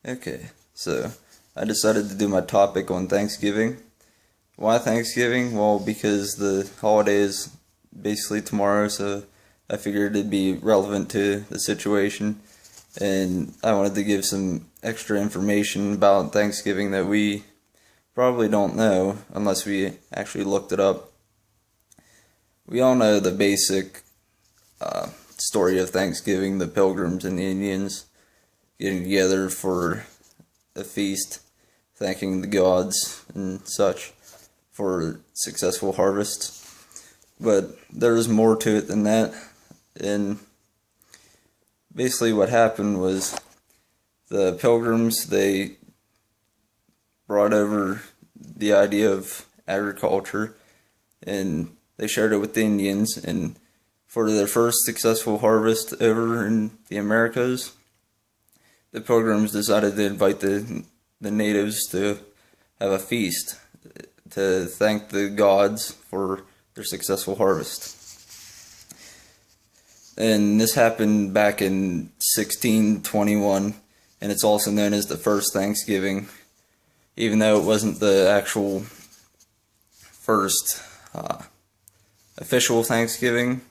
Okay, so I decided to do my topic on Thanksgiving. Why Thanksgiving? Well, because the holiday is basically tomorrow, so I figured it'd be relevant to the situation. And I wanted to give some extra information about Thanksgiving that we probably don't know unless we actually looked it up. We all know the basic story of Thanksgiving, the Pilgrims and the Indians getting together for a feast, thanking the gods and such for successful harvests. But there's more to it than that. And basically what happened was the Pilgrims, they brought over the idea of agriculture and they shared it with the Indians, and for their first successful harvest over in the Americas, the Pilgrims decided to invite the natives to have a feast to thank the gods for their successful harvest. And this happened back in 1621, and it's also known as the first Thanksgiving, even though it wasn't the actual first official Thanksgiving.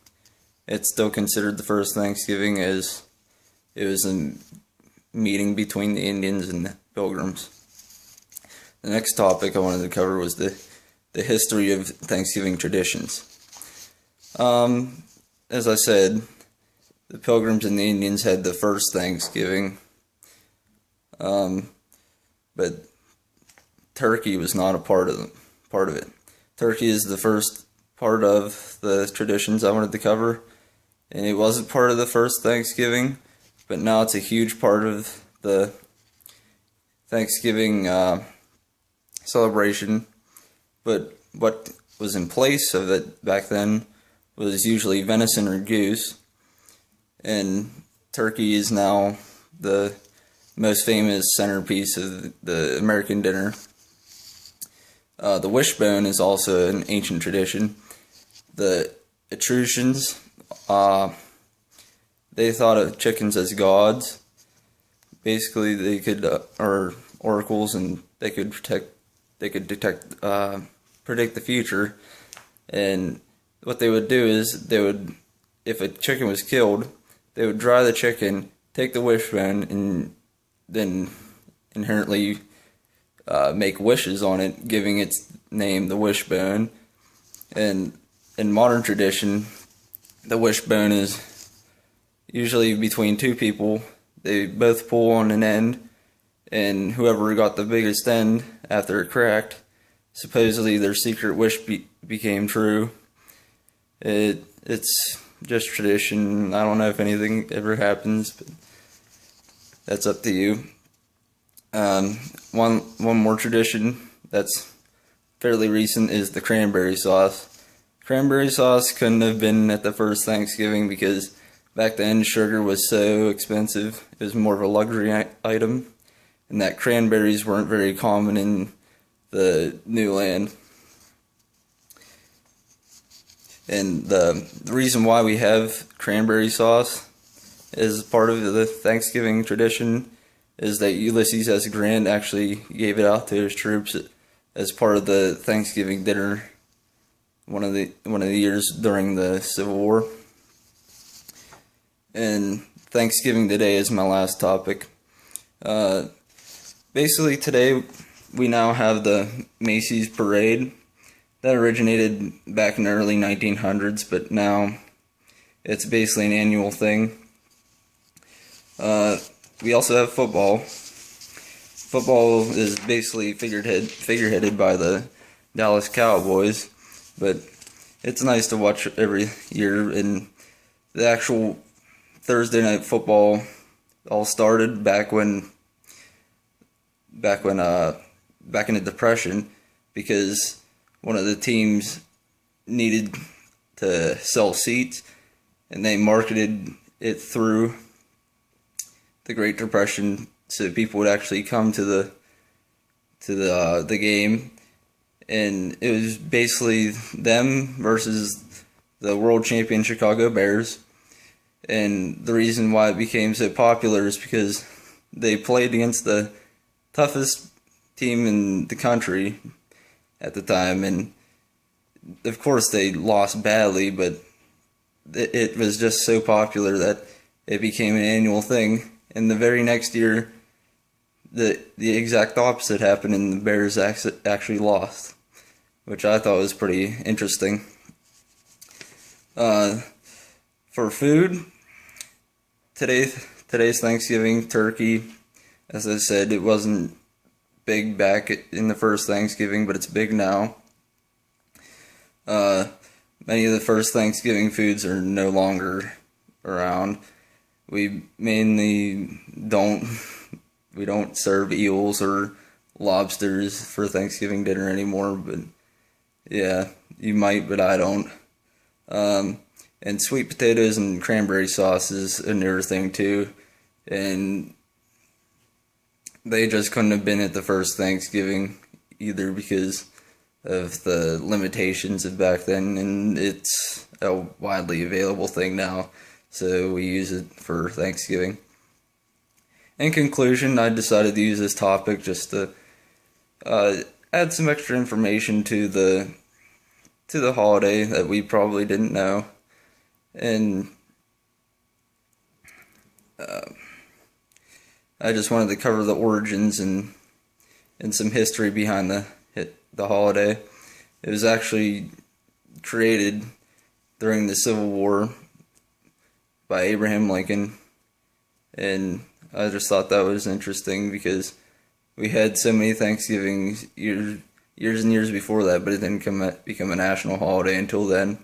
It's still considered the first Thanksgiving, as it was a meeting between the Indians and the Pilgrims. The next topic I wanted to cover was the history of Thanksgiving traditions. As I said, the Pilgrims and the Indians had the first Thanksgiving, but turkey was not a part of it. Turkey is the first part of the traditions I wanted to cover, and it wasn't part of the first Thanksgiving, but now it's a huge part of the Thanksgiving celebration. But what was in place of it back then was usually venison or goose, and turkey is now the most famous centerpiece of the American dinner. The wishbone is also an ancient tradition. The Etruscans, they thought of chickens as gods. Basically, they could, or oracles, and they could predict the future. And what they would do is, if a chicken was killed, they would dry the chicken, take the wishbone, and then inherently make wishes on it, giving its name the wishbone. And in modern tradition, the wishbone is usually between two people. They both pull on an end, and whoever got the biggest end after it cracked, supposedly their secret wish became true. It's just tradition. I don't know if anything ever happens, but that's up to you. One more tradition that's fairly recent is the cranberry sauce. Cranberry sauce couldn't have been at the first Thanksgiving because back then sugar was so expensive. It was more of a luxury item, and that cranberries weren't very common in the new land. And the reason why we have cranberry sauce as part of the Thanksgiving tradition is that Ulysses S. Grant actually gave it out to his troops as part of the Thanksgiving dinner one of the years during the Civil War. And Thanksgiving today is my last topic. Basically today we now have the Macy's Parade. That originated back in the early 1900s, but now it's basically an annual thing. We also have football. Football is basically figureheaded by the Dallas Cowboys, but it's nice to watch every year. And the actual Thursday night football all started back in the Depression, because one of the teams needed to sell seats, and they marketed it through the Great Depression so people would actually come to the game. And it was basically them versus the world champion Chicago Bears. And the reason why it became so popular is because they played against the toughest team in the country at the time, and of course they lost badly, but it was just so popular that it became an annual thing. And the very next year, the exact opposite happened, and the Bears actually lost, which I thought was pretty interesting. For food, today's Thanksgiving turkey. As I said, it wasn't big back in the first Thanksgiving, but it's big now. Many of the first Thanksgiving foods are no longer around. We mainly don't serve eels or lobsters for Thanksgiving dinner anymore, but yeah, you might, but I don't. And sweet potatoes and cranberry sauce is a newer thing too, and they just couldn't have been at the first Thanksgiving either because of the limitations of back then, and it's a widely available thing now, so we use it for Thanksgiving. In conclusion, I decided to use this topic just to add some extra information to the holiday that we probably didn't know, and I just wanted to cover the origins and some history behind the holiday. It was actually created during the Civil War by Abraham Lincoln, and I just thought that was interesting because we had so many Thanksgivings years and years before that, but it didn't become a national holiday until then.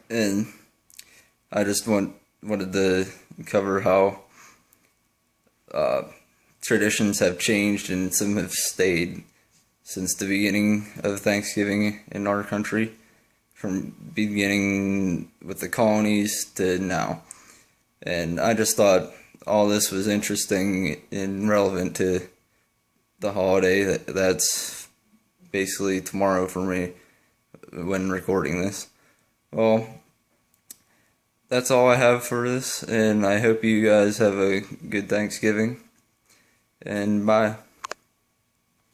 And I just wanted to cover how traditions have changed and some have stayed since the beginning of Thanksgiving in our country, from beginning with the colonies to now. And I just thought all this was interesting and relevant to the holiday that's basically tomorrow for me when recording this. Well, that's all I have for this, and I hope you guys have a good Thanksgiving, and bye.